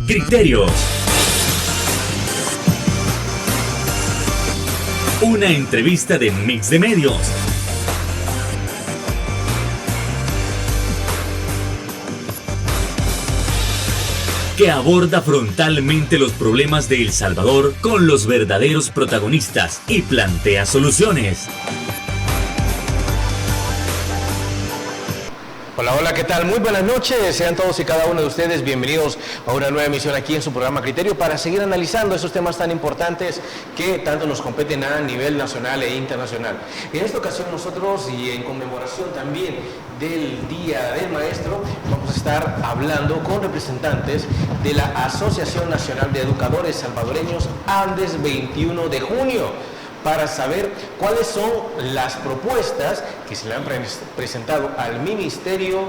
Criterios. Una entrevista de Mix de Medios. Que aborda frontalmente los problemas de El Salvador con los verdaderos protagonistas y plantea soluciones. Hola, hola, ¿qué tal? Muy buenas noches, sean todos y cada uno de ustedes bienvenidos a una nueva emisión aquí en su programa Criterio para seguir analizando esos temas tan importantes que tanto nos competen a nivel nacional e internacional. En esta ocasión nosotros, y en conmemoración también del Día del Maestro, vamos a estar hablando con representantes de la Asociación Nacional de Educadores Salvadoreños Andes 21 de junio. Para saber cuáles son las propuestas que se le han presentado al Ministerio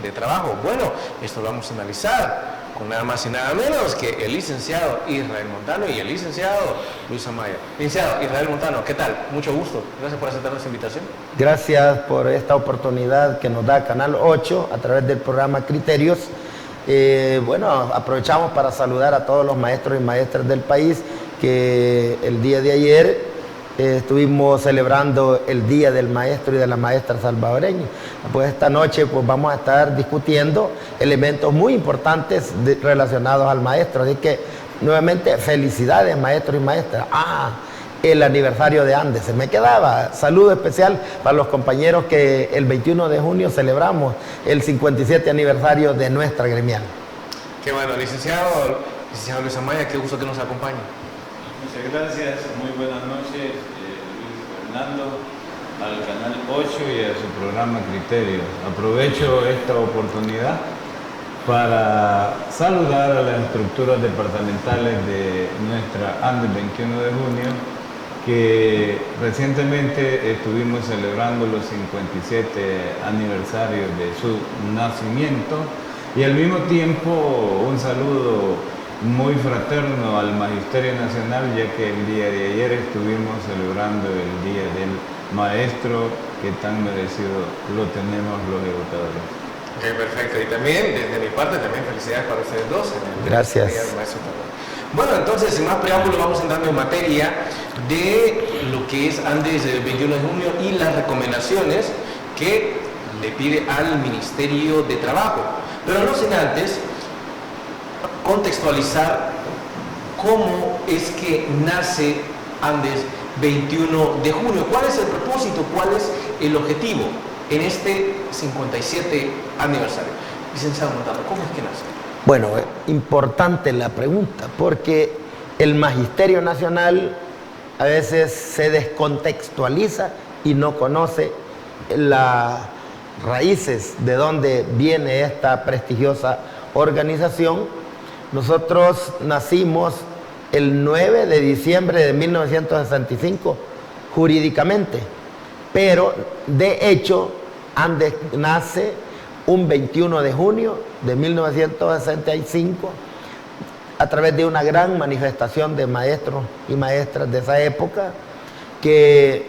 de Trabajo. Bueno, esto lo vamos a analizar con nada más y nada menos que el licenciado Israel Montano y el licenciado Luis Amaya. Licenciado Israel Montano, ¿qué tal? Mucho gusto. Gracias por aceptar nuestra invitación. Gracias por esta oportunidad que nos da Canal 8 a través del programa Criterios. Bueno, aprovechamos para saludar a todos los maestros y maestras del país que el día de ayer estuvimos celebrando el Día del Maestro y de la Maestra salvadoreña. Pues esta noche pues vamos a estar discutiendo elementos muy importantes relacionados al maestro. Así que nuevamente felicidades maestros y maestras. El aniversario de Andes, se me quedaba. Saludo especial para los compañeros que el 21 de junio celebramos el 57 aniversario de nuestra gremial. Qué bueno, licenciado Luis Amaya, qué gusto que nos acompañe. Muchas gracias, muy buenas noches, Luis Fernando, al Canal 8 y a su programa Criterios. Aprovecho esta oportunidad para saludar a las estructuras departamentales de nuestra Andes 21 de junio, que recientemente estuvimos celebrando los 57 aniversarios de su nacimiento, y al mismo tiempo un saludo muy fraterno al Magisterio Nacional, ya que el día de ayer estuvimos celebrando el Día del Maestro, que tan merecido lo tenemos los educadores. Ok, perfecto. Y también, desde mi parte, también felicidades para ustedes dos. Gracias. Bueno, entonces, sin más preámbulo, vamos entrando en materia de lo que es Andes del 21 de junio y las recomendaciones que le pide al Ministerio de Trabajo. Pero no sin antes contextualizar cómo es que nace Andes 21 de junio. ¿Cuál es el propósito? ¿Cuál es el objetivo en este 57 aniversario? Licenciado Montano, ¿cómo es que nace? Bueno, importante la pregunta, porque el Magisterio Nacional a veces se descontextualiza y no conoce las raíces de dónde viene esta prestigiosa organización. Nosotros nacimos el 9 de diciembre de 1965 jurídicamente, pero de hecho Andes nace un 21 de junio de 1965 a través de una gran manifestación de maestros y maestras de esa época, que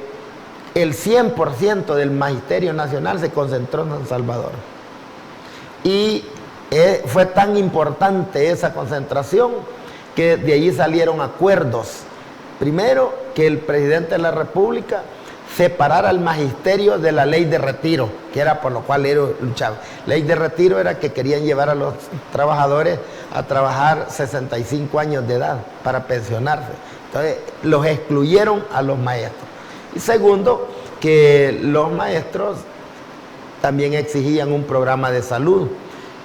el 100% del Magisterio Nacional se concentró en San Salvador. Y fue tan importante esa concentración que de allí salieron acuerdos. Primero, que el presidente de la República separara al magisterio de la ley de retiro, que era por lo cual ellos luchaban. Ley de retiro era que querían llevar a los trabajadores a trabajar 65 años de edad para pensionarse. Entonces, los excluyeron a los maestros. Y segundo, que los maestros también exigían un programa de salud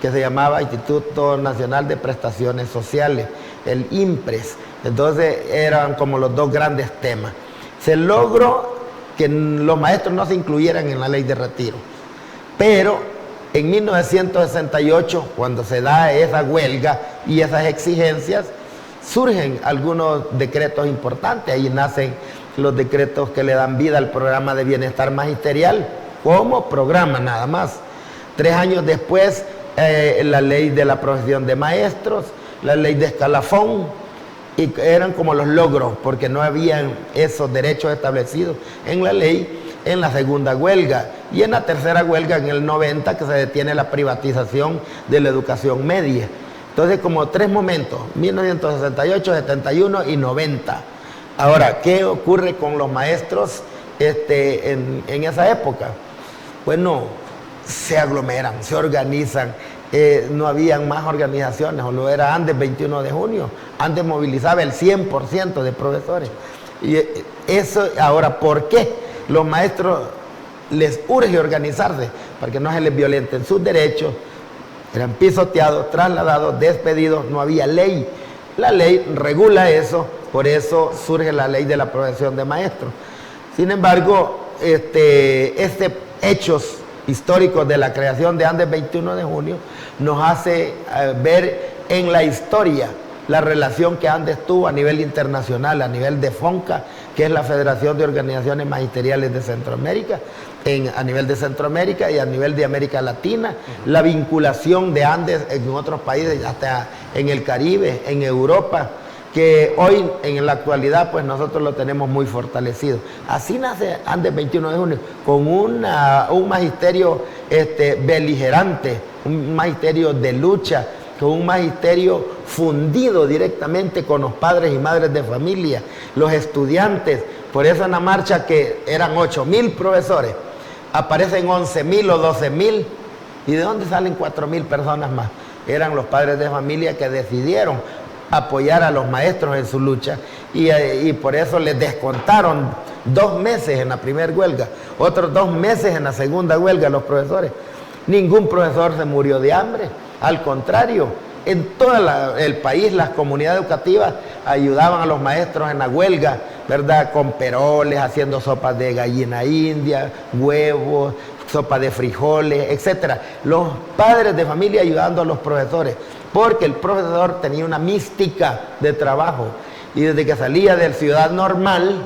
que se llamaba Instituto Nacional de Prestaciones Sociales, el INPRES. Entonces eran como los dos grandes temas. Se logró que los maestros no se incluyeran en la ley de retiro, pero en 1968, cuando se da esa huelga y esas exigencias, surgen algunos decretos importantes. Ahí nacen los decretos que le dan vida al programa de bienestar magisterial como programa nada más. 3 años después, la ley de la profesión de maestros, la ley de escalafón, y eran como los logros, porque no habían esos derechos establecidos en la ley en la segunda huelga. Y en la tercera huelga, en el 90, que se detiene la privatización de la educación media. Entonces, como 3 momentos, 1968, 71 y 90. Ahora, ¿qué ocurre con los maestros en esa época? Bueno, se aglomeran, se organizan. No habían más organizaciones, o lo era Andes 21 de junio. Andes movilizaba el 100% de profesores. Y eso, ahora, ¿por qué los maestros les urge organizarse? Para que no se les violenten sus derechos. Eran pisoteados, trasladados, despedidos, no había ley. La ley regula eso, por eso surge la ley de la profesión de maestro. Sin embargo, hechos históricos de la creación de Andes 21 de junio nos hace ver en la historia la relación que Andes tuvo a nivel internacional, a nivel de FONCA, que es la Federación de Organizaciones Magisteriales de Centroamérica, a nivel de Centroamérica y a nivel de América Latina, la vinculación de Andes en otros países, hasta en el Caribe, en Europa, que hoy en la actualidad pues nosotros lo tenemos muy fortalecido. Así nace Andes 21 de junio, con un magisterio beligerante, un magisterio de lucha, con un magisterio fundido directamente con los padres y madres de familia, los estudiantes. Por eso en la marcha, que eran 8,000 profesores, aparecen 11,000 o 12,000. ¿Y de dónde salen 4,000 personas más? Eran los padres de familia que decidieron apoyar a los maestros en su lucha, y por eso les descontaron 2 meses en la primera huelga, otros 2 meses en la segunda huelga a los profesores. Ningún profesor se murió de hambre, al contrario, en todo el país las comunidades educativas ayudaban a los maestros en la huelga, ¿verdad? Con peroles, haciendo sopas de gallina india, huevos, sopa de frijoles, etc. Los padres de familia ayudando a los profesores, porque el profesor tenía una mística de trabajo, y desde que salía de Ciudad Normal,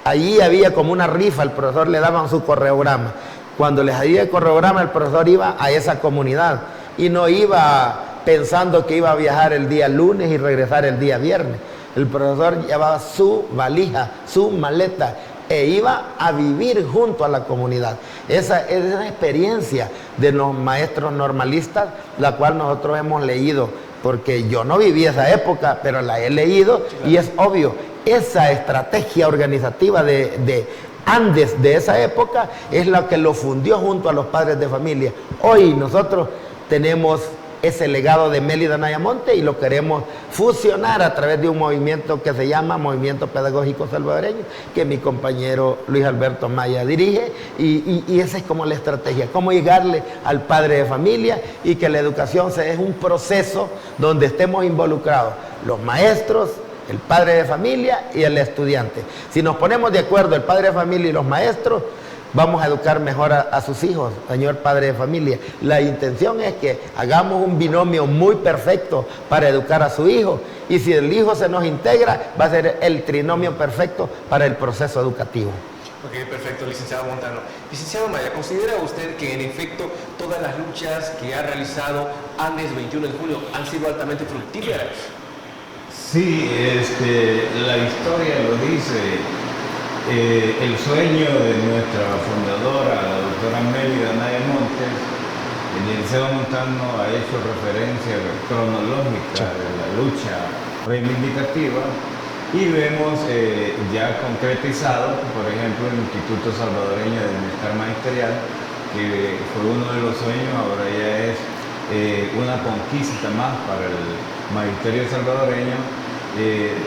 allí había como una rifa, al profesor le daban su correograma. Cuando les salía el correograma, el profesor iba a esa comunidad y no iba pensando que iba a viajar el día lunes y regresar el día viernes. El profesor llevaba su valija, su maleta, e iba a vivir junto a la comunidad. Esa es una experiencia de los maestros normalistas, la cual nosotros hemos leído, porque yo no viví esa época, pero la he leído, y es obvio, esa estrategia organizativa de Andes de esa época es la que lo fundió junto a los padres de familia. Hoy nosotros tenemos ese legado de Mélida Nayamonte y lo queremos fusionar a través de un movimiento que se llama Movimiento Pedagógico Salvadoreño, que mi compañero Luis Alberto Maya dirige, y esa es como la estrategia, cómo llegarle al padre de familia, y que la educación es un proceso donde estemos involucrados los maestros, el padre de familia y el estudiante. Si nos ponemos de acuerdo el padre de familia y los maestros, vamos a educar mejor a sus hijos, señor padre de familia. La intención es que hagamos un binomio muy perfecto para educar a su hijo, y si el hijo se nos integra, va a ser el trinomio perfecto para el proceso educativo. Ok, perfecto, licenciado Montano. Licenciado Maya, ¿considera usted que en efecto todas las luchas que ha realizado Andes 21 de julio han sido altamente fructíferas? Sí, la historia lo dice. El sueño de nuestra fundadora, la doctora Mélida Nayamonte, el licenciado Montano ha hecho referencia cronológica de la lucha reivindicativa, y vemos ya concretizado, por ejemplo, el Instituto Salvadoreño de Bienestar Magisterial, que fue uno de los sueños, ahora ya es una conquista más para el magisterio salvadoreño.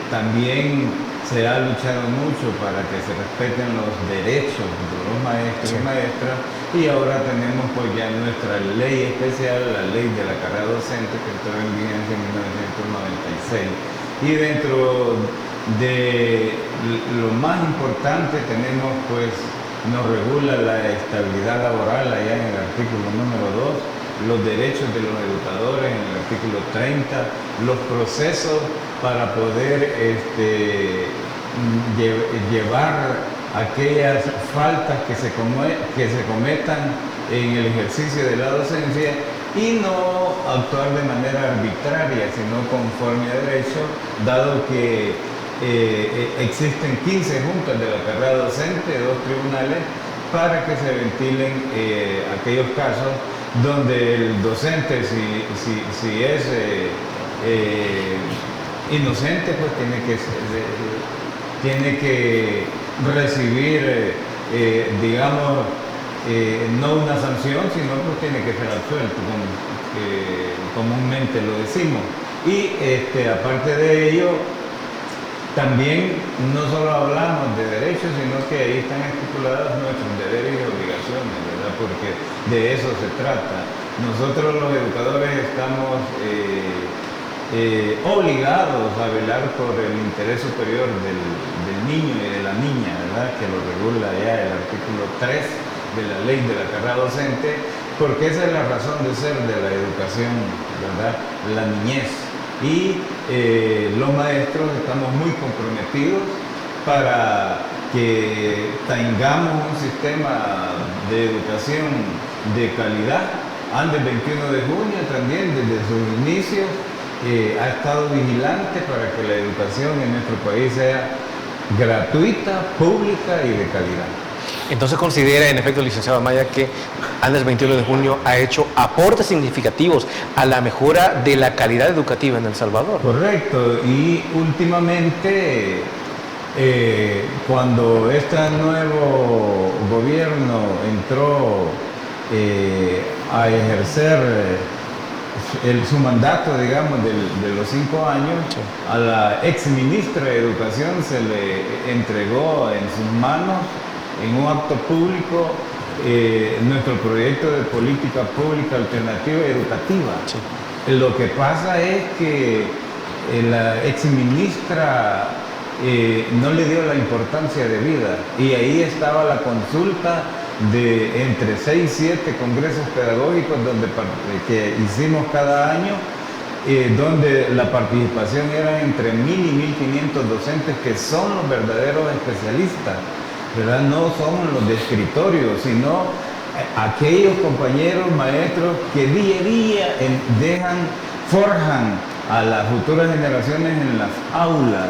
También se ha luchado mucho para que se respeten los derechos de los maestros y maestras, y ahora tenemos pues ya nuestra ley especial, la ley de la carrera docente, que entró en vigencia en 1996. Y dentro de lo más importante tenemos, pues, nos regula la estabilidad laboral allá en el artículo número 2, los derechos de los educadores en el artículo 30, los procesos para poder llevar aquellas faltas que se cometan en el ejercicio de la docencia, y no actuar de manera arbitraria, sino conforme a derecho, dado que existen 15 juntas de la carrera docente, 2 tribunales, para que se ventilen aquellos casos donde el docente, si es inocente, pues tiene que recibir, digamos, no una sanción, sino pues tiene que ser absuelto, como comúnmente lo decimos. Y aparte de ello, también no solo hablamos de derechos, sino que ahí están estipulados nuestros deberes y obligaciones, ¿verdad? Porque de eso se trata. Nosotros los educadores estamos obligados a velar por el interés superior del niño y de la niña, ¿verdad? Que lo regula ya el artículo 3 de la ley de la carrera docente, porque esa es la razón de ser de la educación, ¿verdad? La niñez. Y los maestros estamos muy comprometidos para que tengamos un sistema de educación de calidad. Antes del 21 de junio también, desde sus inicios, ha estado vigilante para que la educación en nuestro país sea gratuita, pública y de calidad. Entonces considera, en efecto, licenciado Amaya, que Andes 21 de junio ha hecho aportes significativos a la mejora de la calidad educativa en El Salvador. Correcto, y últimamente, cuando este nuevo gobierno entró a ejercer su mandato, digamos, de los 5 años, sí, a la ex ministra de Educación se le entregó en sus manos, en un acto público, nuestro proyecto de política pública alternativa educativa. Sí. Lo que pasa es que la exministra no le dio la importancia de vida, y ahí estaba la consulta de entre 6 y 7 congresos pedagógicos que hicimos cada año, donde la participación era entre 1000 y 1500 docentes que son los verdaderos especialistas, ¿verdad? No son los de escritorio, sino aquellos compañeros maestros que día a día forjan a las futuras generaciones en las aulas,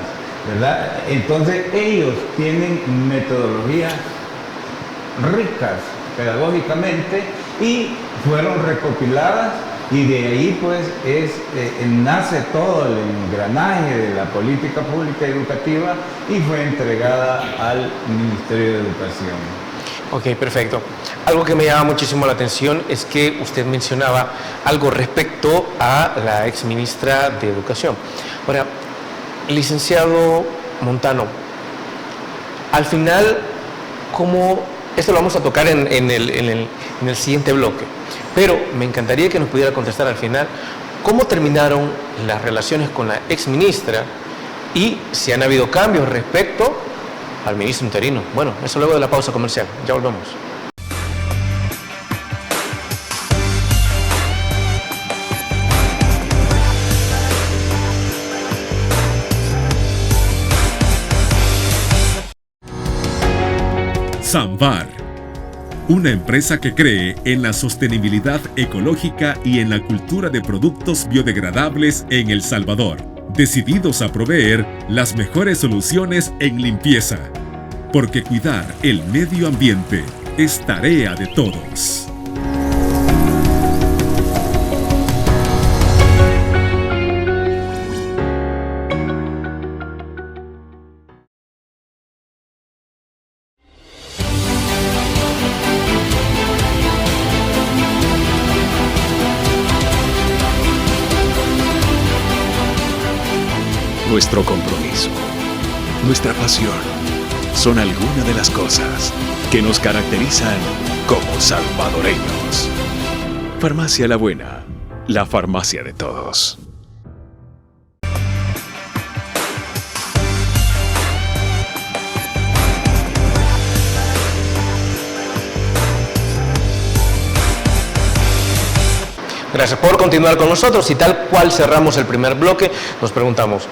¿verdad? Entonces ellos tienen metodologías ricas pedagógicamente y fueron recopiladas, y de ahí pues nace todo el engranaje de la política pública educativa y fue entregada al Ministerio de Educación. Ok, perfecto. Algo que me llama muchísimo la atención es que usted mencionaba algo respecto a la exministra de Educación. Ahora, licenciado Montano, al final, esto lo vamos a tocar en el siguiente bloque, pero me encantaría que nos pudiera contestar al final cómo terminaron las relaciones con la exministra y si han habido cambios respecto al ministro interino. Bueno, eso luego de la pausa comercial. Ya volvemos. Samvar, una empresa que cree en la sostenibilidad ecológica y en la cultura de productos biodegradables en El Salvador, decididos a proveer las mejores soluciones en limpieza, porque cuidar el medio ambiente es tarea de todos. Nuestro compromiso, nuestra pasión, son algunas de las cosas que nos caracterizan como salvadoreños. Farmacia La Buena, la farmacia de todos. Gracias por continuar con nosotros, y tal cual cerramos el primer bloque, nos preguntamos,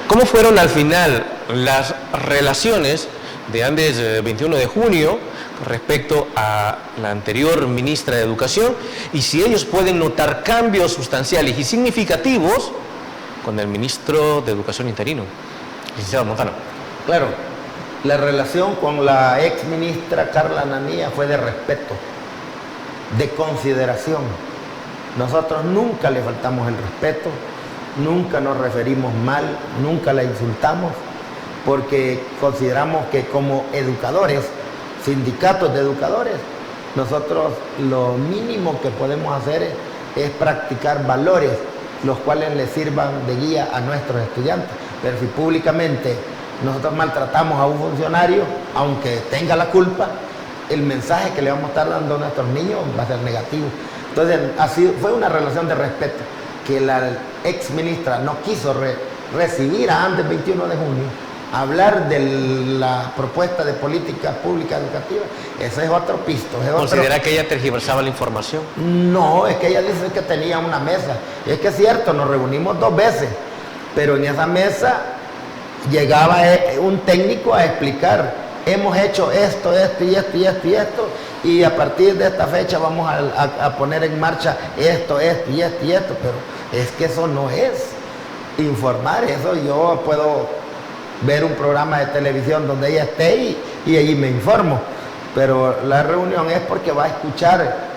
¿cómo fueron al final las relaciones de Andes 21 de junio respecto a la anterior ministra de Educación, y si ellos pueden notar cambios sustanciales y significativos con el ministro de Educación interino, licenciado Montano? Claro, la relación con la ex ministra Carla Ananía fue de respeto, de consideración. Nosotros nunca le faltamos el respeto nunca nos referimos mal, nunca la insultamos, porque consideramos que como educadores, sindicatos de educadores, nosotros lo mínimo que podemos hacer es practicar valores, los cuales les sirvan de guía a nuestros estudiantes. Pero si públicamente nosotros maltratamos a un funcionario, aunque tenga la culpa, el mensaje que le vamos a estar dando a nuestros niños va a ser negativo. Entonces, fue una relación de respeto que la ex ministra no quiso recibir antes del 21 de junio, hablar de la propuesta de política pública educativa. Ese es otro pisto. ¿Considera que ella tergiversaba la información? No, es que ella dice que tenía una mesa. Y es que es cierto, nos reunimos 2 veces, pero en esa mesa llegaba un técnico a explicar: hemos hecho esto, esto y esto y esto y esto, y a partir de esta fecha vamos a poner en marcha esto, esto y esto y esto. Pero es que eso no es informar. Eso yo puedo ver un programa de televisión donde ella esté y allí me informo, pero la reunión es porque va a escuchar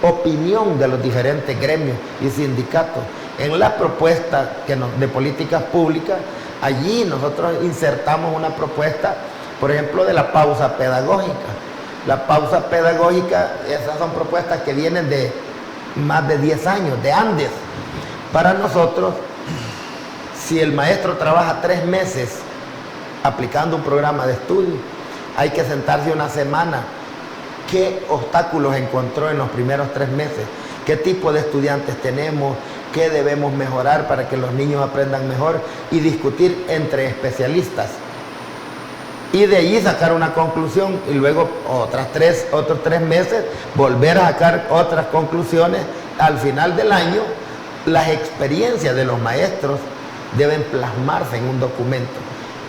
opinión de los diferentes gremios y sindicatos. En la propuesta de políticas públicas, allí nosotros insertamos una propuesta, por ejemplo, de la pausa pedagógica. La pausa pedagógica, esas son propuestas que vienen de más de 10 años, de antes. Para nosotros, si el maestro trabaja 3 meses aplicando un programa de estudio, hay que sentarse una semana. ¿Qué obstáculos encontró en los primeros 3 meses? ¿Qué tipo de estudiantes tenemos? ¿Qué debemos mejorar para que los niños aprendan mejor? Y discutir entre especialistas. Y de allí sacar una conclusión y luego otros 3 meses volver a sacar otras conclusiones. Al final del año, las experiencias de los maestros deben plasmarse en un documento.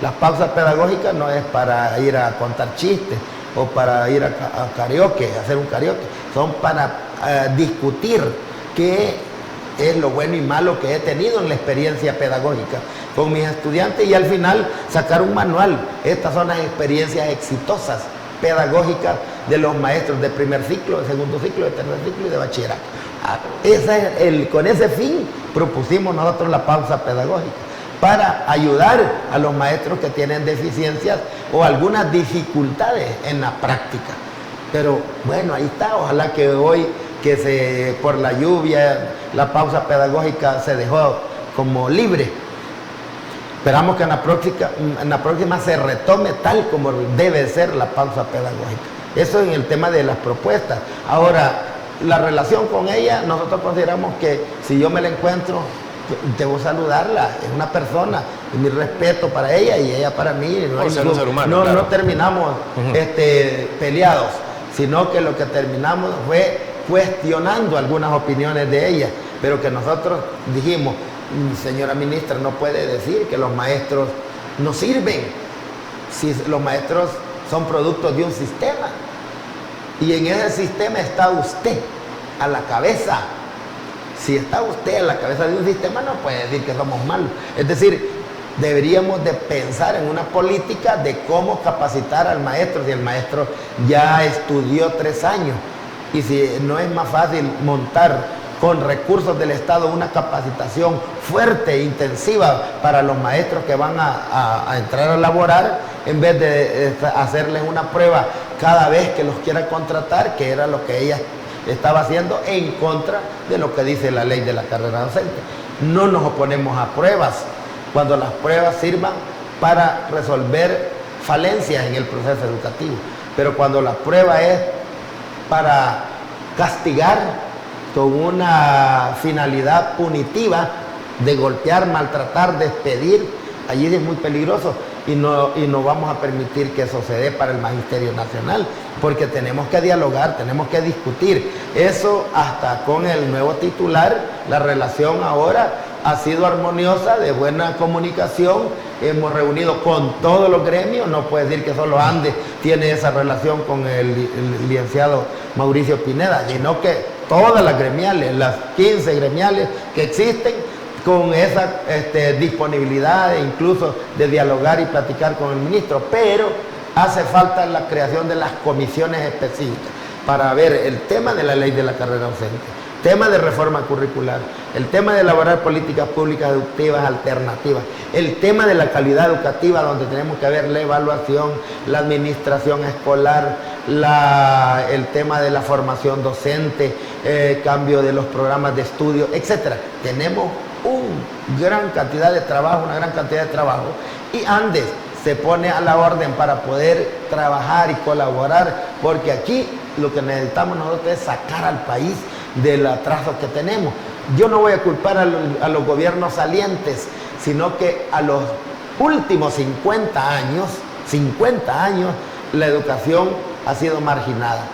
Las pausas pedagógicas no es para ir a contar chistes o para ir a karaoke, hacer un karaoke. Son para discutir qué es lo bueno y malo que he tenido en la experiencia pedagógica con mis estudiantes y al final sacar un manual. Estas son las experiencias exitosas pedagógicas de los maestros de primer ciclo, de segundo ciclo, de tercer ciclo y de bachillerato. Con ese fin propusimos nosotros la pausa pedagógica, para ayudar a los maestros que tienen deficiencias o algunas dificultades en la práctica. Pero bueno, ahí está. Ojalá que hoy, por la lluvia, la pausa pedagógica se dejó como libre. Esperamos que en la próxima se retome tal como debe ser la pausa pedagógica. Eso en el tema de las propuestas. Ahora, la relación con ella, nosotros consideramos que si yo me la encuentro, debo saludarla, es una persona, y mi respeto para ella y ella para mí. No, ser un ser humano, claro. No terminamos peleados, sino que lo que terminamos fue cuestionando algunas opiniones de ella, pero que nosotros dijimos: señora ministra, no puede decir que los maestros no sirven, si los maestros son productos de un sistema, y en ese sistema está usted a la cabeza. Si está usted en la cabeza de un sistema, no puede decir que somos malos. Es decir, deberíamos de pensar en una política de cómo capacitar al maestro. Si el maestro ya estudió 3 años y si no es más fácil montar con recursos del Estado una capacitación fuerte e intensiva para los maestros que van a entrar a laborar, en vez de hacerles una prueba cada vez que los quiera contratar, que era lo que ella estaba haciendo en contra de lo que dice la ley de la carrera docente. No nos oponemos a pruebas cuando las pruebas sirvan para resolver falencias en el proceso educativo, pero cuando la prueba es para castigar con una finalidad punitiva de golpear, maltratar, despedir, allí es muy peligroso. Y no vamos a permitir que eso se dé para el Magisterio Nacional, porque tenemos que dialogar, tenemos que discutir. Eso hasta con el nuevo titular, la relación ahora ha sido armoniosa, de buena comunicación. Hemos reunido con todos los gremios, no puede decir que solo Andes tiene esa relación con el licenciado Mauricio Pineda, sino que todas las gremiales, las 15 gremiales que existen, con esa disponibilidad incluso de dialogar y platicar con el ministro, pero hace falta la creación de las comisiones específicas para ver el tema de la ley de la carrera docente, tema de reforma curricular, el tema de elaborar políticas públicas educativas alternativas, el tema de la calidad educativa, donde tenemos que ver la evaluación, la administración escolar, el tema de la formación docente, cambio de los programas de estudio, etc. Tenemos una gran cantidad de trabajo, y Andes se pone a la orden para poder trabajar y colaborar, porque aquí lo que necesitamos nosotros es sacar al país del atraso que tenemos. Yo no voy a culpar a los gobiernos salientes, sino que a los últimos 50 años, la educación ha sido marginada.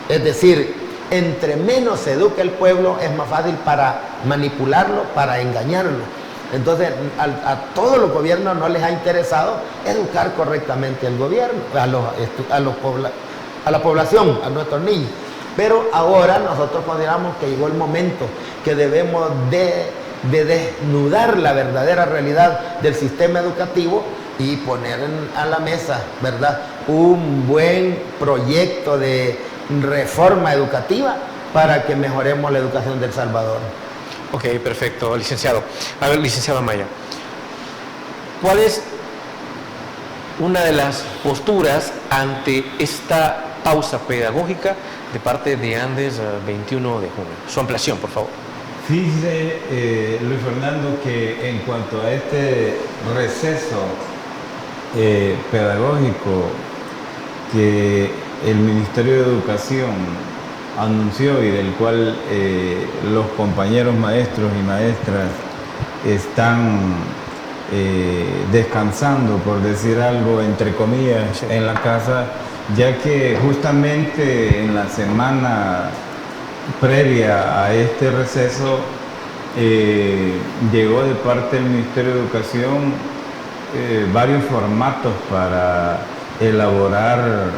Es decir, entre menos se educa el pueblo, es más fácil para manipularlo, para engañarlo. Entonces, a todos los gobiernos no les ha interesado educar correctamente al gobierno, a la población, a nuestros niños. Pero ahora nosotros consideramos que llegó el momento que debemos de desnudar la verdadera realidad del sistema educativo y poner a la mesa, ¿verdad?, un buen proyecto de reforma educativa para que mejoremos la educación de El Salvador. Ok, perfecto, licenciado. A ver, licenciado Amaya, ¿cuál es una de las posturas ante esta pausa pedagógica de parte de Andes 21 de junio? Su ampliación, por favor. Fíjese, Luis Fernando, que en cuanto a este receso pedagógico que el Ministerio de Educación anunció y del cual los compañeros maestros y maestras están descansando, por decir algo, entre comillas, en la casa, ya que justamente en la semana previa a este receso llegó de parte del Ministerio de Educación varios formatos para elaborar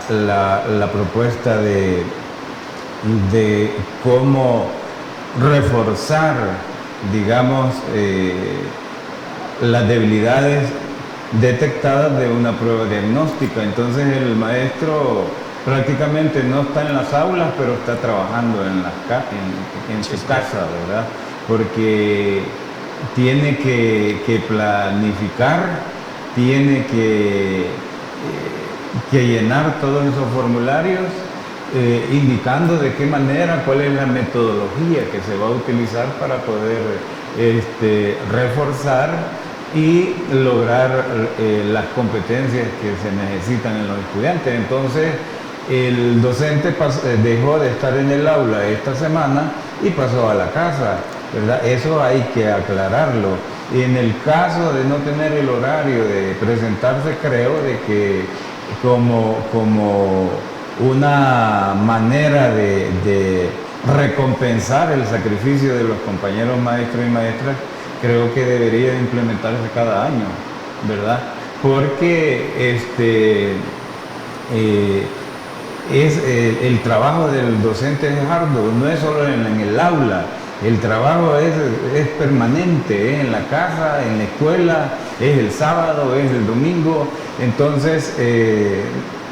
la propuesta de cómo reforzar, digamos, las debilidades detectadas de una prueba diagnóstica. Entonces el maestro prácticamente no está en las aulas, pero está trabajando en su casa, ¿verdad? Porque tiene que planificar, tiene que llenar todos esos formularios indicando de qué manera, cuál es la metodología que se va a utilizar para poder reforzar y lograr las competencias que se necesitan en los estudiantes. Entonces, el docente dejó de estar en el aula esta semana y pasó a la casa, ¿verdad? Eso hay que aclararlo. Y en el caso de no tener el horario de presentarse, creo de que como una manera de recompensar el sacrificio de los compañeros maestros y maestras, creo que debería implementarse cada año, ¿verdad? Porque el trabajo del docente es arduo, no es solo en el aula, el trabajo es permanente, es en la casa, en la escuela, es el sábado, es el domingo. Entonces,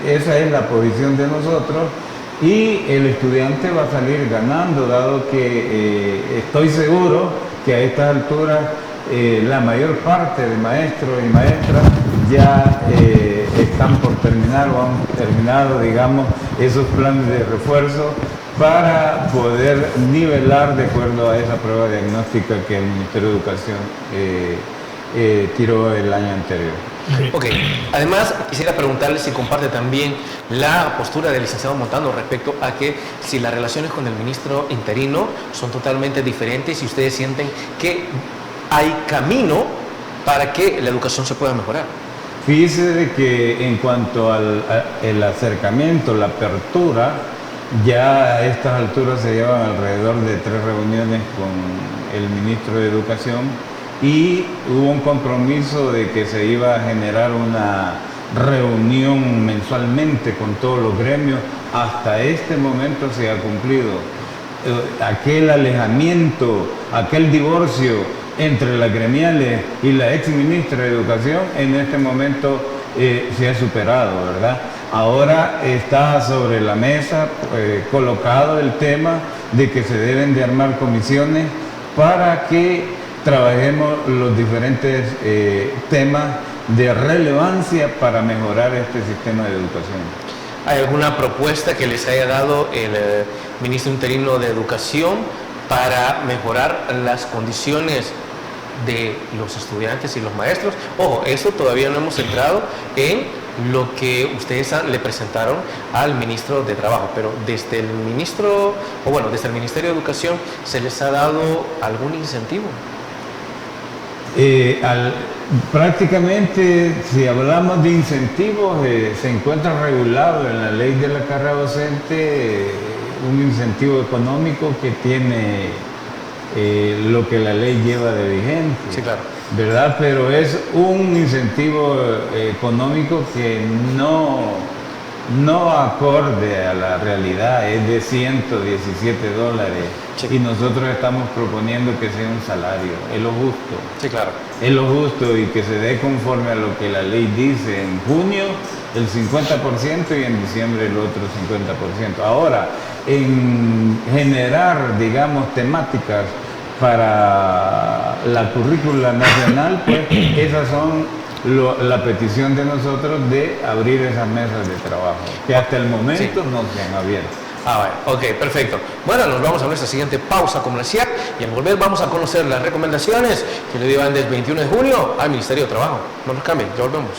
esa es la posición de nosotros y el estudiante va a salir ganando, dado que estoy seguro que a estas alturas la mayor parte de maestros y maestras ya están por terminar o han terminado, digamos, esos planes de refuerzo para poder nivelar de acuerdo a esa prueba diagnóstica que el Ministerio de Educación tiró el año anterior. Ok, además quisiera preguntarle si comparte también la postura del licenciado Montano respecto a que si las relaciones con el ministro interino son totalmente diferentes y ustedes sienten que hay camino para que la educación se pueda mejorar. Fíjese de que en cuanto al acercamiento, la apertura, ya a estas alturas se llevan alrededor de 3 reuniones con el ministro de Educación y hubo un compromiso de que se iba a generar una reunión mensualmente con todos los gremios. Hasta este momento se ha cumplido. Aquel alejamiento, aquel divorcio entre las gremiales y la ex ministra de Educación en este momento se ha superado, ¿verdad? ahora está sobre la mesa colocado el tema de que se deben de armar comisiones para que trabajemos los diferentes temas de relevancia para mejorar este sistema de educación. ¿Hay alguna propuesta que les haya dado el ministro interino de Educación para mejorar las condiciones de los estudiantes y los maestros? Ojo, eso todavía no hemos entrado en lo que ustedes le presentaron al ministro de Trabajo, pero desde el ministro, o bueno, desde el Ministerio de Educación, ¿se les ha dado algún incentivo? Prácticamente, si hablamos de incentivos, se encuentra regulado en la ley de la carrera docente un incentivo económico que tiene lo que la ley lleva de vigente. Sí, claro. ¿Verdad? Pero es un incentivo económico que no acorde a la realidad, es de $117. Sí. Y nosotros estamos proponiendo que sea un salario, es lo justo. Sí, claro. Es lo justo y que se dé conforme a lo que la ley dice. En junio el 50% y en diciembre el otro 50%. Ahora, en generar, digamos, temáticas para la currícula nacional, pues esas son la petición de nosotros de abrir esas mesas de trabajo, que hasta el momento no se han abierto. Bueno, ok, perfecto. Bueno, nos vamos a nuestra siguiente pausa comercial y al volver vamos a conocer las recomendaciones que le dio desde el 21 de junio al Ministerio de Trabajo. No nos cambien, ya volvemos.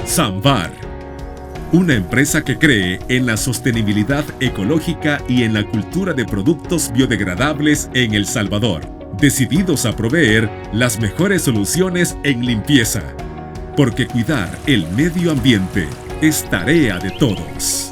Samvar, una empresa que cree en la sostenibilidad ecológica y en la cultura de productos biodegradables en El Salvador, decididos a proveer las mejores soluciones en limpieza, porque cuidar el medio ambiente es tarea de todos.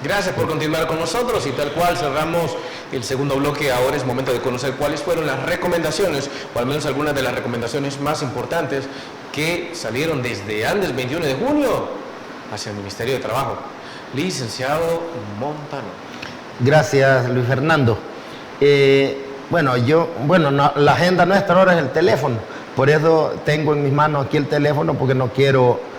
Gracias por continuar con nosotros y tal cual cerramos el segundo bloque. Ahora es momento de conocer cuáles fueron las recomendaciones, o al menos algunas de las recomendaciones más importantes que salieron desde antes del 21 de junio hacia el Ministerio de Trabajo. Licenciado Montano. Gracias, Luis Fernando. La agenda nuestra ahora es el teléfono, por eso tengo en mis manos aquí el teléfono, porque no quiero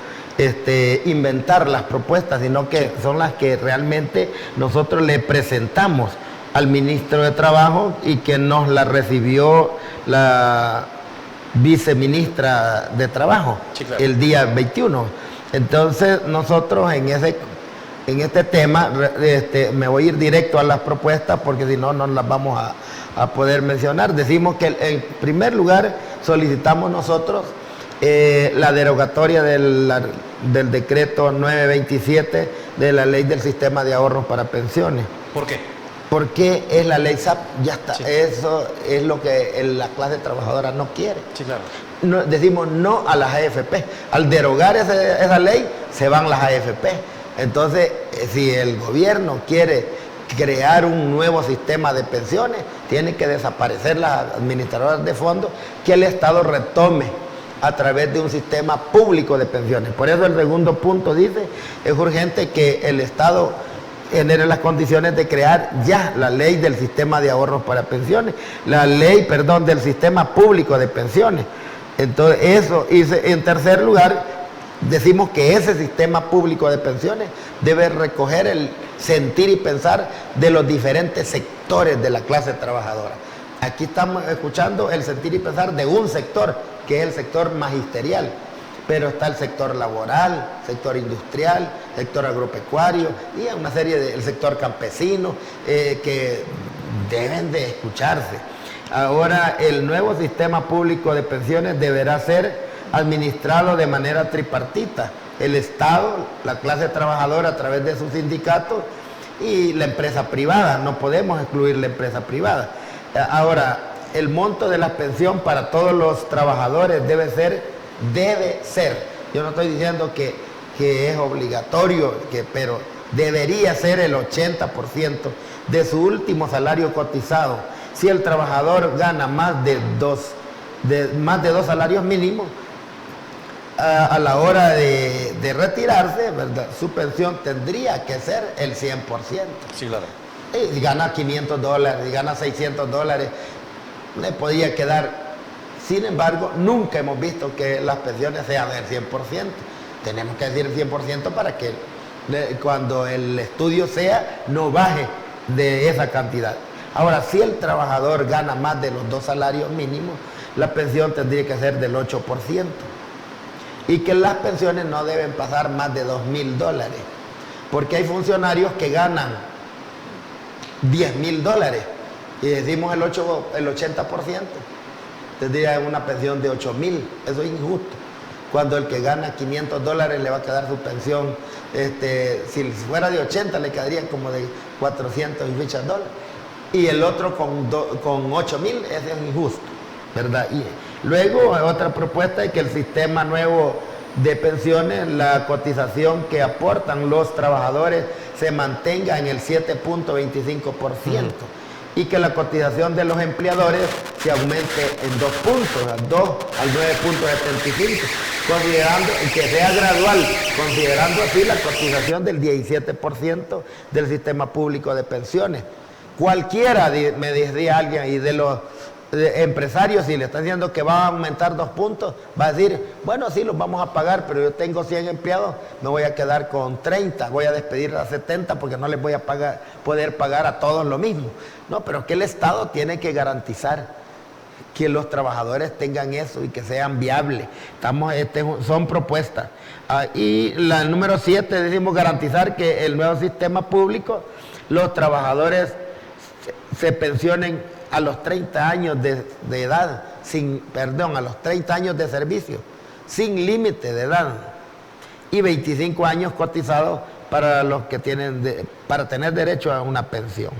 inventar las propuestas, sino que son las que realmente nosotros le presentamos al ministro de Trabajo y que nos la recibió la viceministra de Trabajo, sí, claro, el día 21. Entonces nosotros en este tema me voy a ir directo a las propuestas, porque si no, no las vamos a poder mencionar. Decimos que en primer lugar solicitamos nosotros la derogatoria del decreto 927 de la ley del sistema de ahorros para pensiones. ¿Por qué? Porque es la ley SAP, ya está. Sí. Eso es lo que la clase trabajadora no quiere. Sí, claro. No, decimos no a las AFP. Al derogar esa ley, se van las AFP. Entonces, si el gobierno quiere crear un nuevo sistema de pensiones, tiene que desaparecer las administradoras de fondos, que el Estado retome a través de un sistema público de pensiones. Por eso el segundo punto dice, es urgente que el Estado genere las condiciones de crear ya la ley del sistema de ahorros para pensiones, del sistema público de pensiones. Entonces eso, y en tercer lugar, decimos que ese sistema público de pensiones debe recoger el sentir y pensar de los diferentes sectores de la clase trabajadora. Aquí estamos escuchando el sentir y pensar de un sector, que es el sector magisterial, pero está el sector laboral, sector industrial, sector agropecuario y una serie del sector campesino que deben de escucharse. Ahora, el nuevo sistema público de pensiones deberá ser administrado de manera tripartita: el Estado, la clase trabajadora a través de sus sindicatos y la empresa privada. No podemos excluir la empresa privada. Ahora, el monto de la pensión para todos los trabajadores debe ser, yo no estoy diciendo que es obligatorio, pero debería ser el 80% de su último salario cotizado. Si el trabajador gana más de dos salarios mínimos, a la hora de retirarse, ¿verdad?, su pensión tendría que ser el 100%. Sí, claro. Y gana $500, y gana $600, le podía quedar. Sin embargo, nunca hemos visto que las pensiones sean del 100%. Tenemos que decir el 100% para que cuando el estudio sea, no baje de esa cantidad. Ahora, si el trabajador gana más de los 2 salarios mínimos, la pensión tendría que ser del 8%. Y que las pensiones no deben pasar más de $2,000, porque hay funcionarios que ganan $10,000 y decimos el 80%, tendría una pensión de $8,000. Eso es injusto. Cuando el que gana $500 le va a quedar su pensión, si fuera de 80 le quedarían como de $400 y fichas dólares. Y el otro con $8,000, ese es injusto, ¿verdad? Y luego otra propuesta es que el sistema nuevo de pensiones, la cotización que aportan los trabajadores se mantenga en el 7.25%. Y que la cotización de los empleadores se aumente en 2 puntos, al 2 al 9.75, considerando que sea gradual, considerando así la cotización del 17% del sistema público de pensiones. Cualquiera, me decía alguien, y de los empresarios, si le están diciendo que va a aumentar 2 puntos, va a decir, bueno, sí, los vamos a pagar, pero yo tengo 100 empleados, me voy a quedar con 30, voy a despedir a 70 porque no les voy a poder pagar a todos lo mismo. No, pero que el Estado tiene que garantizar que los trabajadores tengan eso y que sean viables. Son propuestas. Y el número 7, decimos garantizar que el nuevo sistema público, los trabajadores se pensionen a los 30 años de edad, a los 30 años de servicio, sin límite de edad, y 25 años cotizados para los que para tener derecho a una pensión.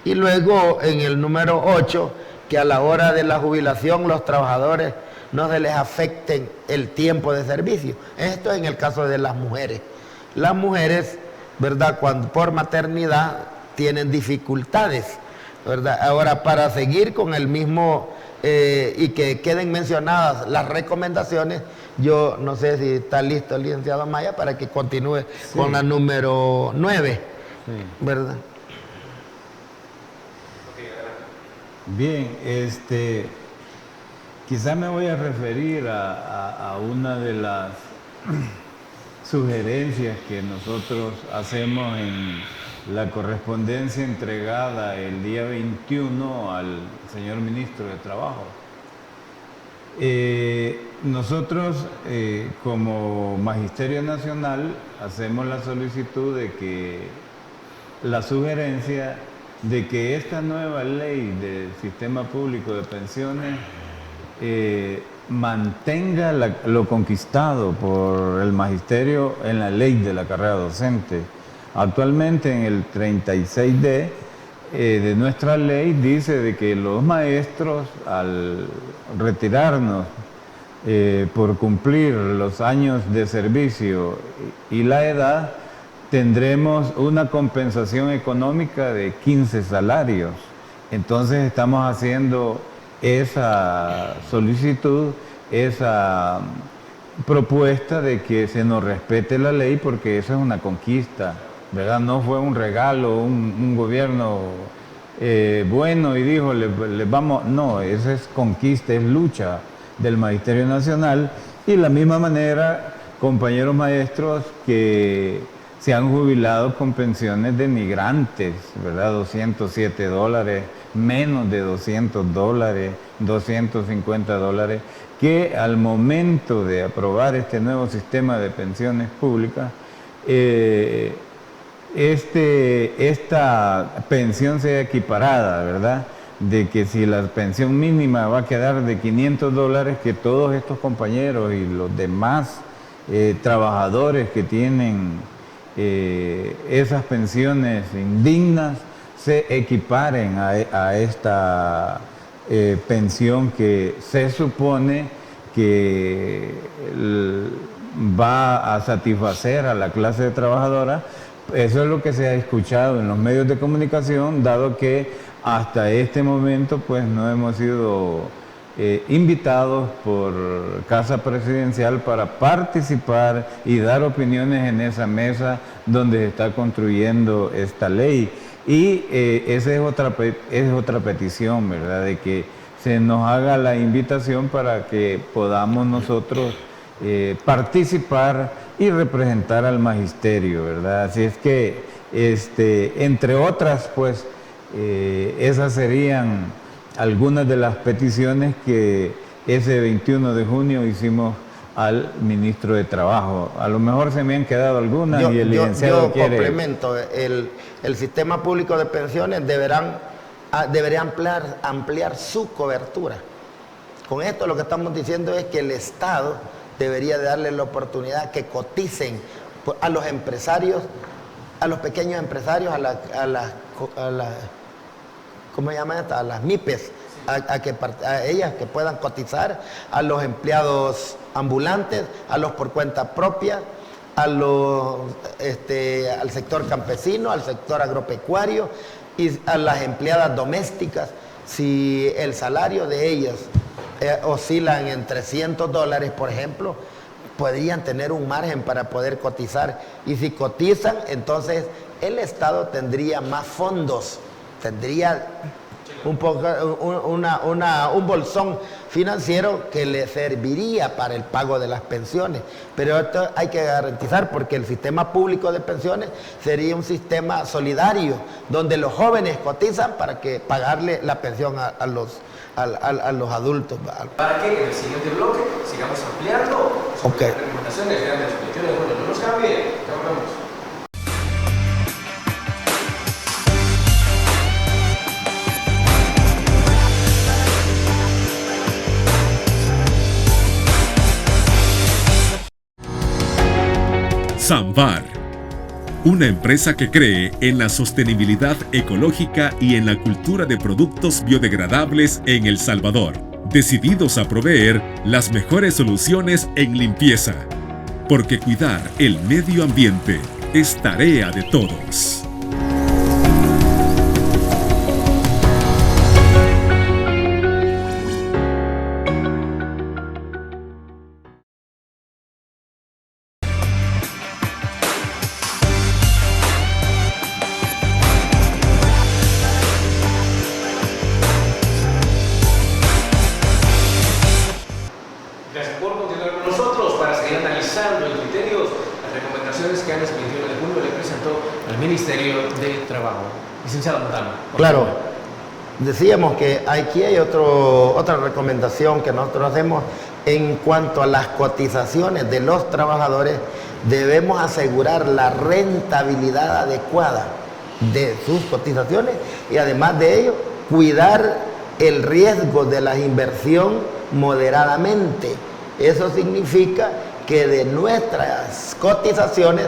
Y luego en el número 8, que a la hora de la jubilación los trabajadores no se les afecten el tiempo de servicio. Esto en el caso de las mujeres. Las mujeres, ¿verdad?, cuando por maternidad tienen dificultades, ¿verdad? Ahora, para seguir con el mismo y que queden mencionadas las recomendaciones, yo no sé si está listo el licenciado Maya para que continúe con la número 9, ¿verdad? Bien, quizá me voy a referir a una de las sugerencias que nosotros hacemos en la correspondencia entregada el día 21 al señor ministro de Trabajo. Nosotros, como Magisterio Nacional, hacemos la solicitud de que la sugerencia de que esta nueva ley del sistema público de pensiones mantenga lo conquistado por el magisterio en la ley de la carrera docente. Actualmente en el 36D de nuestra ley dice de que los maestros, al retirarnos por cumplir los años de servicio y la edad, tendremos una compensación económica de 15 salarios. Entonces estamos haciendo esa solicitud, esa propuesta de que se nos respete la ley, porque eso es una conquista, ¿verdad? No fue un regalo, un gobierno bueno y dijo, le vamos... No, esa es conquista, es lucha del Magisterio Nacional. Y de la misma manera, compañeros maestros que se han jubilado con pensiones de migrantes, ¿verdad? $207, menos de $200, $250, que al momento de aprobar este nuevo sistema de pensiones públicas, esta pensión sea equiparada, ¿verdad? De que si la pensión mínima va a quedar de $500, que todos estos compañeros y los demás trabajadores que tienen esas pensiones indignas se equiparen a esta pensión que se supone que va a satisfacer a la clase trabajadora. Eso es lo que se ha escuchado en los medios de comunicación, dado que hasta este momento pues no hemos sido invitados por Casa Presidencial para participar y dar opiniones en esa mesa donde se está construyendo esta ley. Y esa es otra petición, ¿verdad? De que se nos haga la invitación para que podamos nosotros participar y representar al magisterio, ¿verdad? Así es que, entre otras, pues, esas serían algunas de las peticiones que ese 21 de junio hicimos al ministro de Trabajo. A lo mejor se me han quedado algunas y el licenciado quiere... Yo complemento, el sistema público de pensiones debería ampliar su cobertura. Con esto lo que estamos diciendo es que el Estado debería de darle la oportunidad que coticen a los empresarios, a los pequeños empresarios, ¿cómo se llama esta? A las MIPES, a ellas que puedan cotizar, a los empleados ambulantes, a los por cuenta propia, al sector campesino, al sector agropecuario y a las empleadas domésticas. Si el salario de ellas oscilan en $300, por ejemplo, podrían tener un margen para poder cotizar. Y si cotizan, entonces el Estado tendría más fondos, tendría un bolsón financiero que le serviría para el pago de las pensiones. Pero esto hay que garantizar, porque el sistema público de pensiones sería un sistema solidario, donde los jóvenes cotizan para que pagarle la pensión a los adultos. Para que en el siguiente bloque sigamos ampliando las recomendaciones, grandes cuestiones. Bueno, no nos cambie, ya volvemos. Samvar, una empresa que cree en la sostenibilidad ecológica y en la cultura de productos biodegradables en El Salvador, decididos a proveer las mejores soluciones en limpieza, porque cuidar el medio ambiente es tarea de todos. Claro, decíamos que aquí hay otra recomendación que nosotros hacemos en cuanto a las cotizaciones de los trabajadores. Debemos asegurar la rentabilidad adecuada de sus cotizaciones y además de ello cuidar el riesgo de la inversión moderadamente. Eso significa que de nuestras cotizaciones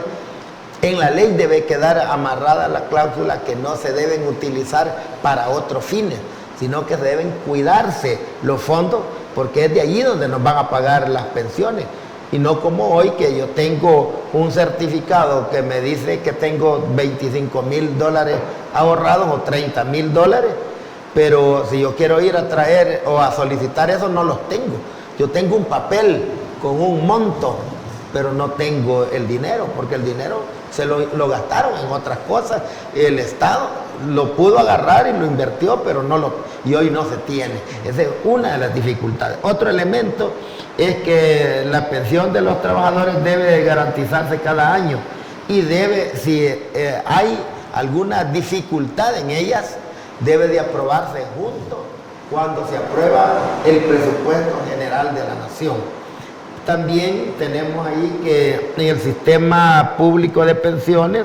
en la ley debe quedar amarrada la cláusula que no se deben utilizar para otros fines, sino que deben cuidarse los fondos, porque es de allí donde nos van a pagar las pensiones. Y no como hoy, que yo tengo un certificado que me dice que tengo $25,000 ahorrados o $30,000, pero si yo quiero ir a traer o a solicitar eso, no los tengo. Yo tengo un papel con un monto, pero no tengo el dinero, porque el dinero se lo gastaron en otras cosas. El Estado lo pudo agarrar y lo invirtió, pero y hoy no se tiene. Esa es una de las dificultades. Otro elemento es que la pensión de los trabajadores debe garantizarse cada año y si hay alguna dificultad en ellas, debe de aprobarse junto cuando se aprueba el presupuesto general de la nación. También tenemos ahí que en el sistema público de pensiones,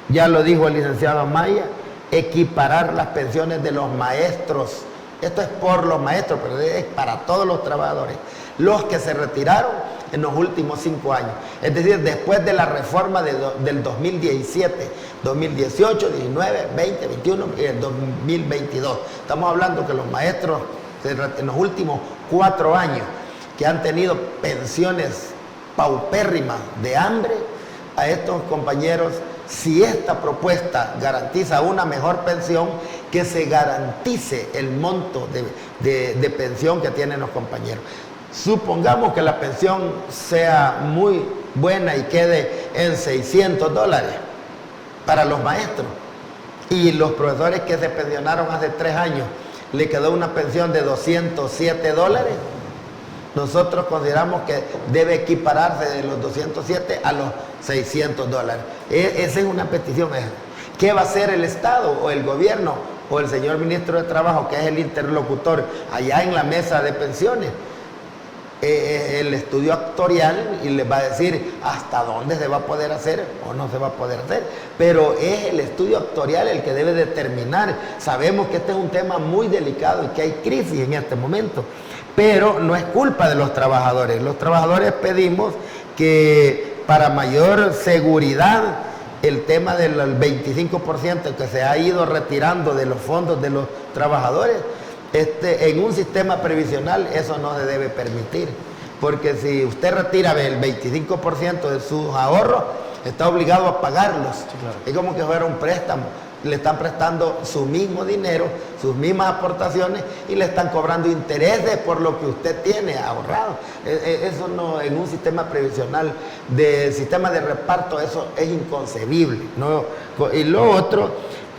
ya lo dijo el licenciado Amaya, equiparar las pensiones de los maestros. Esto es por los maestros, pero es para todos los trabajadores, los que se retiraron en los últimos 5 años. Es decir, después de la reforma del 2017, 2018, 19, 20, 21 y el 2022. Estamos hablando que los maestros en los últimos 4 años, que han tenido pensiones paupérrimas de hambre, a estos compañeros, si esta propuesta garantiza una mejor pensión, que se garantice el monto de pensión que tienen los compañeros. Supongamos que la pensión sea muy buena y quede en $600 para los maestros, y los profesores que se pensionaron hace 3 años le quedó una pensión de $207. Nosotros consideramos que debe equipararse de los 207 a los $600. Esa es una petición. ¿Qué va a hacer el Estado o el gobierno o el señor ministro de Trabajo, que es el interlocutor allá en la mesa de pensiones? El estudio actuarial, y les va a decir hasta dónde se va a poder hacer o no se va a poder hacer, pero es el estudio actuarial el que debe determinar. Sabemos que este es un tema muy delicado y que hay crisis en este momento, pero no es culpa de los trabajadores. Los trabajadores pedimos que para mayor seguridad el tema del 25% que se ha ido retirando de los fondos de los trabajadores, en un sistema previsional eso no se debe permitir, porque si usted retira el 25% de sus ahorros, está obligado a pagarlos. Sí, claro. Es como que fuera un préstamo. Le están prestando su mismo dinero, sus mismas aportaciones, y le están cobrando intereses por lo que usted tiene ahorrado. Eso no, en un sistema previsional, sistema de reparto, eso es inconcebible, ¿no? Y lo otro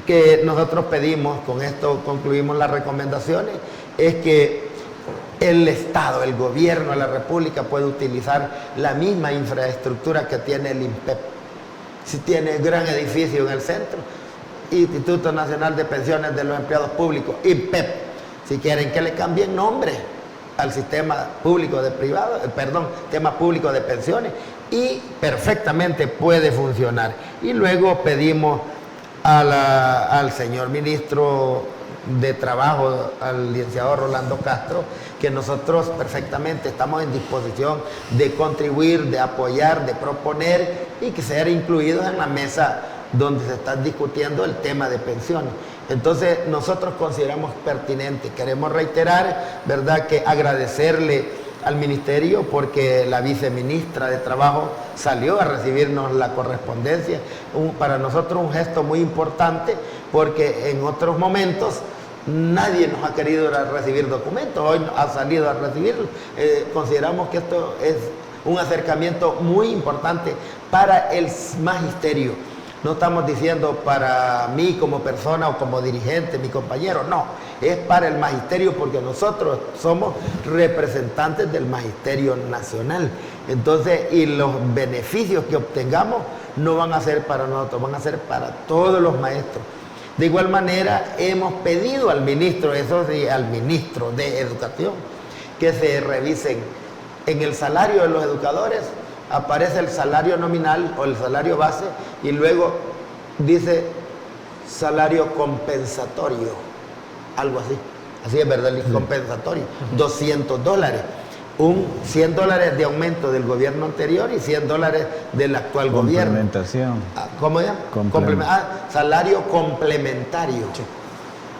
que nosotros pedimos, con esto concluimos las recomendaciones, es que el Estado, el gobierno de la República puede utilizar la misma infraestructura que tiene el INPEP. Si tiene un gran edificio en el centro, Instituto Nacional de Pensiones de los Empleados Públicos, INPEP, si quieren que le cambien nombre al sistema público de sistema público de pensiones, y perfectamente puede funcionar. Y luego pedimos al señor ministro de Trabajo, al licenciado Rolando Castro, que nosotros perfectamente estamos en disposición de contribuir, de apoyar, de proponer, y que sean incluidos en la mesa donde se está discutiendo el tema de pensiones. Entonces nosotros consideramos pertinente, queremos reiterar, ¿verdad?, que agradecerle al ministerio, porque la viceministra de Trabajo salió a recibirnos la correspondencia. Para nosotros un gesto muy importante, porque en otros momentos nadie nos ha querido recibir documentos, hoy ha salido a recibirlos. Consideramos que esto es un acercamiento muy importante para el magisterio. No estamos diciendo para mí como persona o como dirigente, mi compañero, no, es para el magisterio, porque nosotros somos representantes del magisterio nacional. Entonces, y los beneficios que obtengamos no van a ser para nosotros, van a ser para todos los maestros. De igual manera, hemos pedido al ministro, eso sí, al ministro de Educación, que se revisen en el salario de los educadores. Aparece el salario nominal o el salario base, y luego dice salario compensatorio, algo así es, ¿verdad? El compensatorio, $200, $100 de aumento del gobierno anterior y $100 del actual gobierno. Complementación. ¿Cómo ya? Salario complementario. Sí.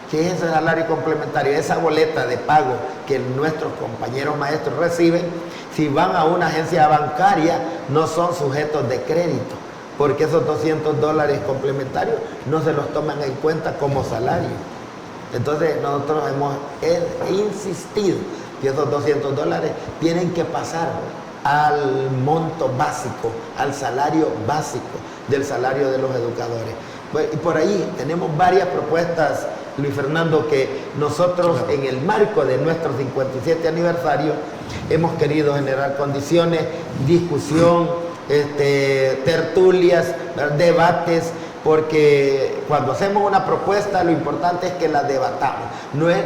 ¿Qué es ese salario complementario? Esa boleta de pago que nuestros compañeros maestros reciben, si van a una agencia bancaria, no son sujetos de crédito, porque esos $200 complementarios no se los toman en cuenta como salario. Entonces nosotros hemos insistido que esos $200 tienen que pasar al monto básico, al salario básico del salario de los educadores. Y por ahí tenemos varias propuestas, Luis Fernando, que nosotros en el marco de nuestro 57 aniversario hemos querido generar condiciones, discusión, tertulias, debates, porque cuando hacemos una propuesta lo importante es que la debatamos.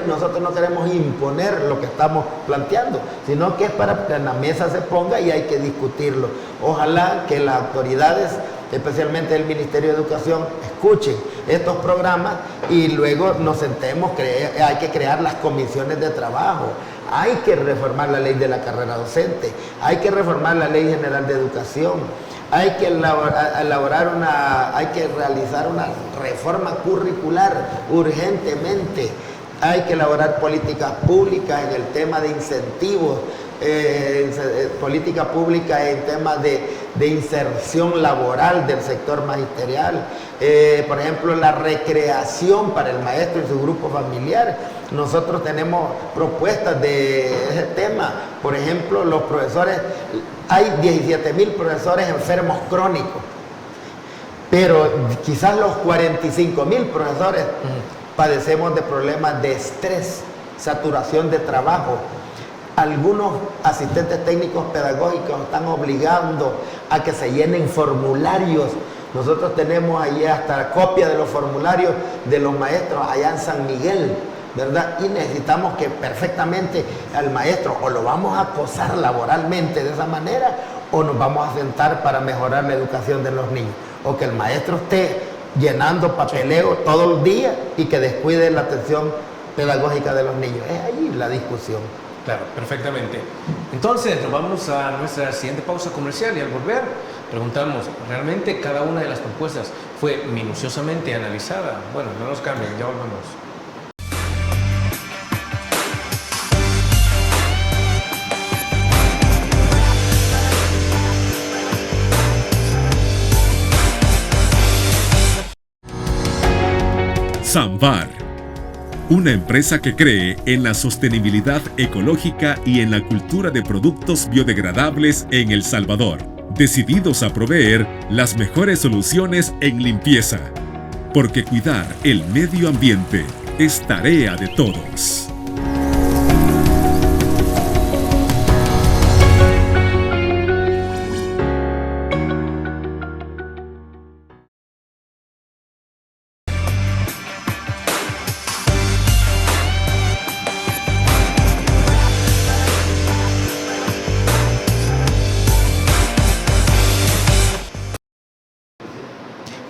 Nosotros no queremos imponer lo que estamos planteando, sino que es para que en la mesa se ponga y hay que discutirlo. Ojalá que las autoridades, especialmente el Ministerio de Educación, escuchen estos programas y luego nos sentemos. Hay que crear las comisiones de trabajo, hay que reformar la ley de la carrera docente, hay que reformar la ley general de educación, hay que hay que realizar una reforma curricular urgentemente. hay que elaborar políticas públicas en el tema de incentivos, política pública en temas de inserción laboral del sector magisterial, por ejemplo, la recreación para el maestro y su grupo familiar. Nosotros tenemos propuestas de ese tema. Por ejemplo, los profesores, hay 17,000 profesores enfermos crónicos, pero quizás los 45,000 profesores padecemos de problemas de estrés, saturación de trabajo. Algunos asistentes técnicos pedagógicos están obligando a que se llenen formularios. Nosotros tenemos allí hasta copia de los formularios de los maestros allá en San Miguel, ¿verdad? Y necesitamos que perfectamente al maestro o lo vamos a acosar laboralmente de esa manera o nos vamos a sentar para mejorar la educación de los niños. O que el maestro esté llenando papeleo todo el día y que descuide la atención pedagógica de los niños. Es ahí la discusión. Claro, perfectamente. Entonces, nos vamos a nuestra siguiente pausa comercial y al volver preguntamos, ¿realmente cada una de las propuestas fue minuciosamente analizada? Bueno, no nos cambien, ya volvemos. Samvar, una empresa que cree en la sostenibilidad ecológica y en la cultura de productos biodegradables en El Salvador, decididos a proveer las mejores soluciones en limpieza, porque cuidar el medio ambiente es tarea de todos.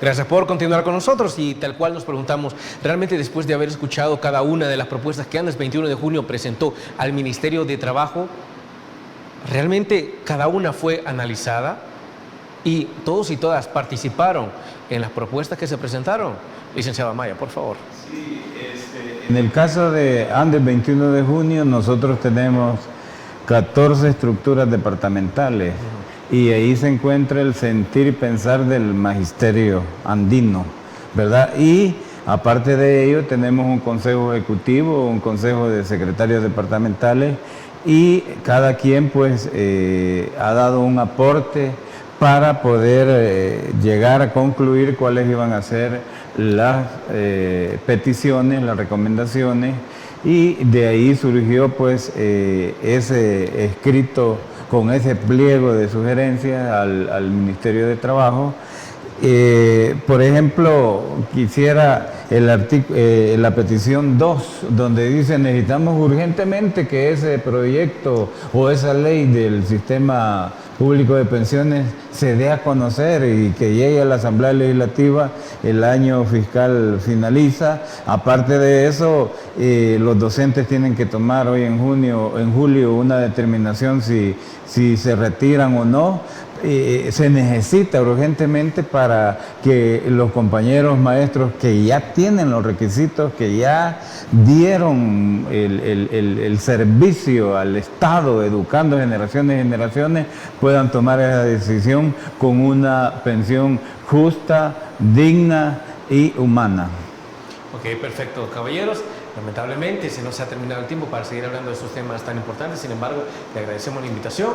Gracias por continuar con nosotros y tal cual nos preguntamos, realmente después de haber escuchado cada una de las propuestas que Andes 21 de junio presentó al Ministerio de Trabajo, ¿realmente cada una fue analizada y todos y todas participaron en las propuestas que se presentaron? Licenciado Amaya, por favor. Sí, en el caso de Andes 21 de junio nosotros tenemos 14 estructuras departamentales. Y ahí se encuentra el sentir y pensar del magisterio andino, ¿verdad? Y aparte de ello tenemos un consejo ejecutivo, un consejo de secretarios departamentales y cada quien pues ha dado un aporte para poder llegar a concluir cuáles iban a ser las peticiones, las recomendaciones y de ahí surgió pues ese escrito con ese pliego de sugerencias al Ministerio de Trabajo. Por ejemplo, quisiera la petición 2, donde dice necesitamos urgentemente que ese proyecto o esa ley del sistema público de pensiones se dé a conocer y que llegue a la Asamblea Legislativa. El año fiscal finaliza. Aparte de eso, los docentes tienen que tomar hoy en julio una determinación si se retiran o no. Se necesita urgentemente para que los compañeros maestros que ya tienen los requisitos, que ya dieron el servicio al Estado, educando generaciones y generaciones, puedan tomar esa decisión con una pensión justa, digna y humana. Ok, perfecto, caballeros. Lamentablemente se nos ha terminado el tiempo para seguir hablando de estos temas tan importantes. Sin embargo, le agradecemos la invitación.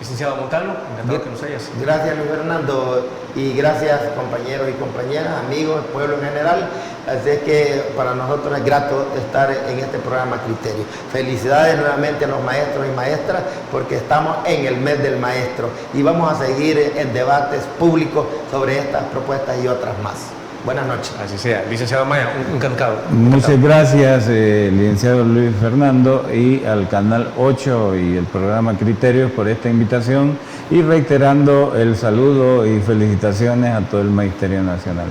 Licenciado Montano, encantado que nos hayas. Gracias, Luis Fernando, y gracias, compañeros y compañeras, amigos, pueblo en general. Así es que para nosotros es grato estar en este programa Criterio. Felicidades nuevamente a los maestros y maestras, porque estamos en el mes del maestro y vamos a seguir en debates públicos sobre estas propuestas y otras más. Buenas noches. Así sea. Licenciado Maya, encantado. Muchas gracias, licenciado Luis Fernando, y al Canal 8 y el programa Criterios por esta invitación, y reiterando el saludo y felicitaciones a todo el Magisterio Nacional.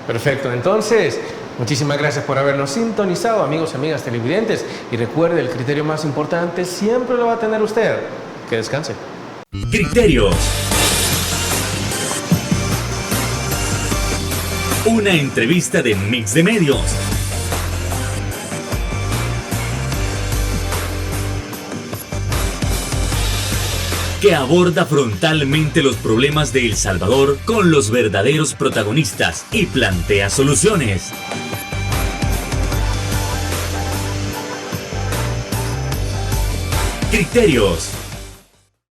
Perfecto. Entonces, muchísimas gracias por habernos sintonizado, amigos y amigas televidentes. Y recuerde, el criterio más importante siempre lo va a tener usted. Que descanse. Criterios. Una entrevista de Mix de Medios. que aborda frontalmente los problemas de El Salvador con los verdaderos protagonistas y plantea soluciones. Criterios